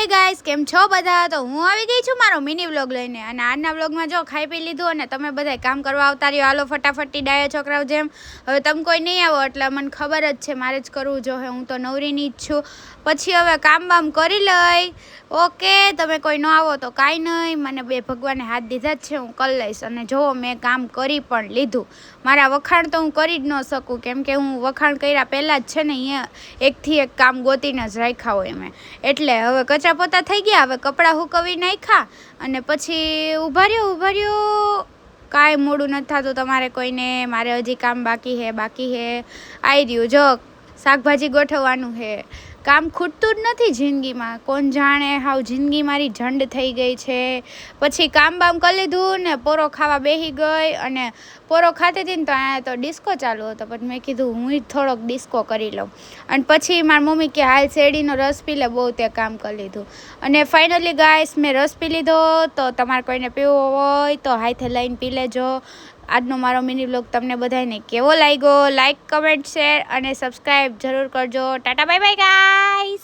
હે ગાઈસ, કેમ છો બધા? તો હું આવી ગઈ છું મારો મિની વ્લોગ લઈને અને આજના વ્લોગમાં જો ખાઈ પી લીધું અને તમે બધા કામ કરવા આવતા રહ્યો. હાલો ફટાફટી ડાયા છોકરાઓ જેમ. હવે તમે કોઈ નહીં આવો એટલે મને ખબર જ છે મારે જ કરવું જોઈએ. હું તો નવરીની જ છું. પછી હવે કામ બામ કરી લઈ. ઓકે, તમે કોઈ ન આવો તો કાંઈ નહીં, મને બે ભગવાને હાથ દીધા જ છે, હું કરી લઈશ. અને જો મેં કામ કરી પણ લીધું. મારા વખાણ તો હું કરી જ ન શકું, કેમ કે હું વખાણ કર્યા પહેલાં જ છે ને અહીંયા એકથી એક કામ ગોતીને જ રાખ્યા હોય મેં. એટલે હવે કચરા પોતા થઈ ગયા, હવે કપડાં હુકવી નાખ્યા અને પછી ઊભા રહ્યો. કાંઈ મોડું નથી થતું તમારે કોઈને, મારે હજી કામ બાકી હે આવી રહ્યું. જો શાકભાજી ગોઠવવાનું છે. કામ ખૂટતું જ નથી જિંદગીમાં, કોણ જાણે હાવ જિંદગી મારી ઝંડ થઈ ગઈ છે. પછી કામ બામ કરી લીધું ને પોરો ખાવા બેસી ગઈ અને પોરો ખાતી હતી ને તો અહીંયા તો ડિસ્કો ચાલુ હતો. પછી મેં કીધું હું જ થોડોક ડિસ્કો કરી લઉં. અને પછી મારી મમ્મી કે હાલ શેરડીનો રસ પી લે, બહુ તે કામ કરી લીધું. અને ફાઇનલી ગાઈસ મેં રસ પી લીધો. તો તમારે કોઈને પીવો હોય તો હાથે લઈને પી લેજો. આજનો મારો મિની વ્લોગ તમને બધાને કેવો લાગ્યો? લાઈક, કમેન્ટ, શેર અને સબસ્ક્રાઈબ જરૂર કરજો. Tata bye bye guys.